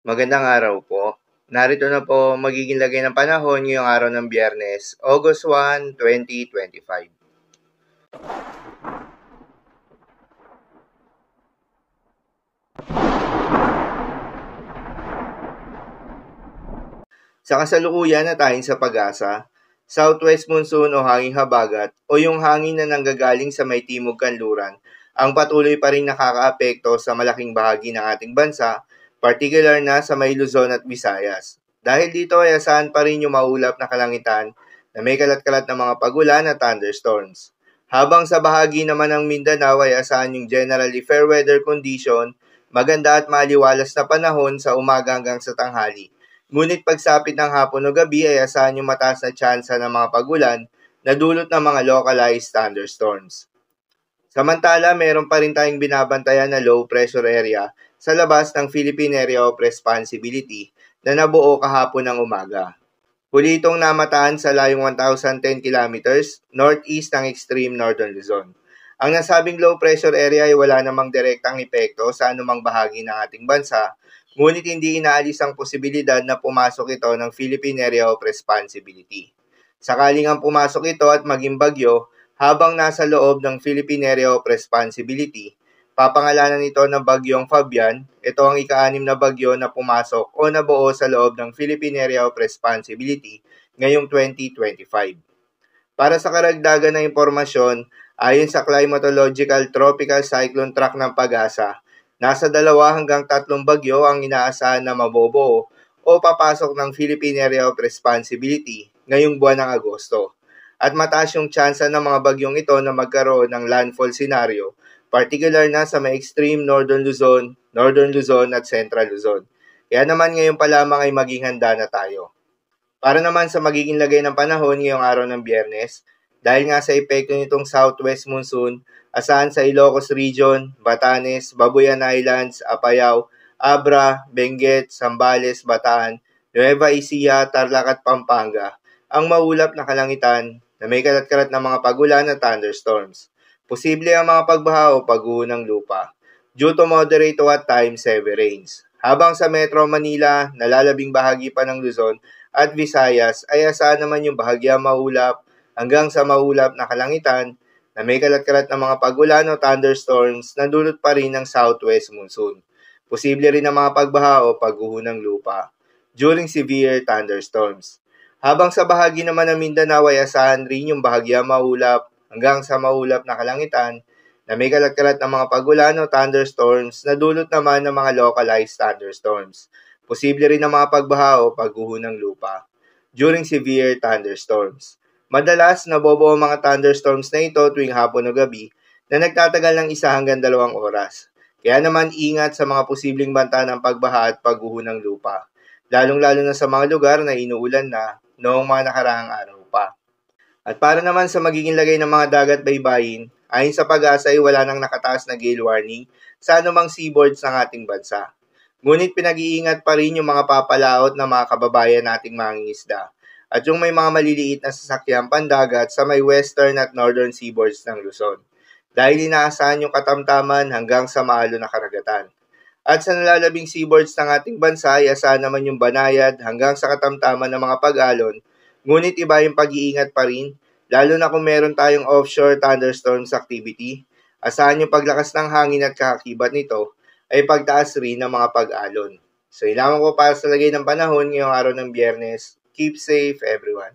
Magandang araw po. Narito na po magiging lagay ng panahon ngayong araw ng Biyernes, August 1, 2025. Sa kasalukuyan na tayong sa pag-asa, southwest monsoon o hanging habagat o yung hangin na nanggagaling sa may timog kanluran ang patuloy pa rin nakakaapekto sa malaking bahagi ng ating bansa, particular na sa may Luzon at Visayas. Dahil dito ay asahan pa rin yung maulap na kalangitan na may kalat-kalat na mga pagulan at thunderstorms. Habang sa bahagi naman ng Mindanao ay asahan yung generally fair weather condition, maganda at maliwalas na panahon sa umaga hanggang sa tanghali. Ngunit pagsapit ng hapon o gabi ay asahan yung mataas na tsansa ng mga pagulan na dulot ng mga localized thunderstorms. Samantala, meron pa rin tayong binabantayan na low pressure area sa labas ng Philippine Area of Responsibility na nabuo kahapon ng umaga. Huli itong namataan sa layong 1,010 kilometers northeast ng extreme northern Luzon. Ang nasabing low pressure area ay wala namang direktang epekto sa anumang bahagi ng ating bansa, ngunit hindi inaalis ang posibilidad na pumasok ito ng Philippine Area of Responsibility. Sakaling ang pumasok ito at maging bagyo, habang nasa loob ng Philippine Area of Responsibility, papangalanan ito ng bagyong Fabian. Ito ang ika-6 na bagyo na pumasok o nabuo sa loob ng Philippine Area of Responsibility ngayong 2025. Para sa karagdagan na impormasyon, ayon sa Climatological Tropical Cyclone Track ng Pag-asa, nasa 2 hanggang 3 bagyo ang inaasahan na mabobuo o papasok ng Philippine Area of Responsibility ngayong buwan ng Agosto. At mataas yung tsansa ng mga bagyong ito na magkaroon ng landfall scenario, particular na sa may extreme Northern Luzon at Central Luzon. Kaya naman ngayon pa lamang ay maging handa na tayo. Para naman sa magiging lagay ng panahon ngayong araw ng Biyernes, dahil nga sa epekto nitong southwest monsoon, asahan sa Ilocos Region, Batanes, Babuyan Islands, Apayao, Abra, Benguet, Zambales, Bataan, Nueva Ecija, Tarlac at Pampanga, ang maulap na kalangitan na may kalat-kalat na mga pagulan at thunderstorms. Posible ang mga pagbaha o pagguho ng lupa due to moderate to at times heavy rains. Habang sa Metro Manila, nalalabing bahagi pa ng Luzon at Visayas ay asahan naman yung bahagyang maulap hanggang sa maulap na kalangitan na may kalat-kalat na mga pagulan o thunderstorms na dulot pa rin ng southwest monsoon. Posible rin ang mga pagbaha o pagguho ng lupa during severe thunderstorms. Habang sa bahagi naman ng Mindanao ay asahan rin yung bahagyang maulap hanggang sa maulap na kalangitan na may kalat-kalat na mga pagulan o thunderstorms na dulot naman ng mga localized thunderstorms. Posible rin ang mga pagbaha o pagguho ng lupa during severe thunderstorms. Madalas, nabobuo ang mga thunderstorms na ito tuwing hapon o gabi na nagtatagal ng 1 hanggang 2 oras. Kaya naman ingat sa mga posibleng banta ng pagbaha at pagguho ng lupa, lalong-lalo na sa mga lugar na inuulan na noong mga nakaraang araw pa. At para naman sa magiging lagay ng mga dagat baybayin, ayon sa Pag-asa ay wala nang nakataas na gale warning sa anumang seaboards ng ating bansa. Ngunit pinag-iingat pa rin yung mga papalaot ng mga kababayan nating mangingisda at yung may mga maliliit na sasakyang pandagat sa may western at northern seaboards ng Luzon. Dahil inaasahan yung katamtaman hanggang sa maalo na karagatan. At sa nalalabing seaboards ng ating bansa ay asahan naman yung banayad hanggang sa katamtaman ng mga pag-alon, ngunit iba yung pag-iingat pa rin, lalo na kung meron tayong offshore thunderstorms activity. Asahan yung paglakas ng hangin at kakakibat nito ay pagtaas rin ng mga pag-alon. So, ilamang po para sa lagay ng panahon ngayong araw ng Biyernes. Keep safe, everyone.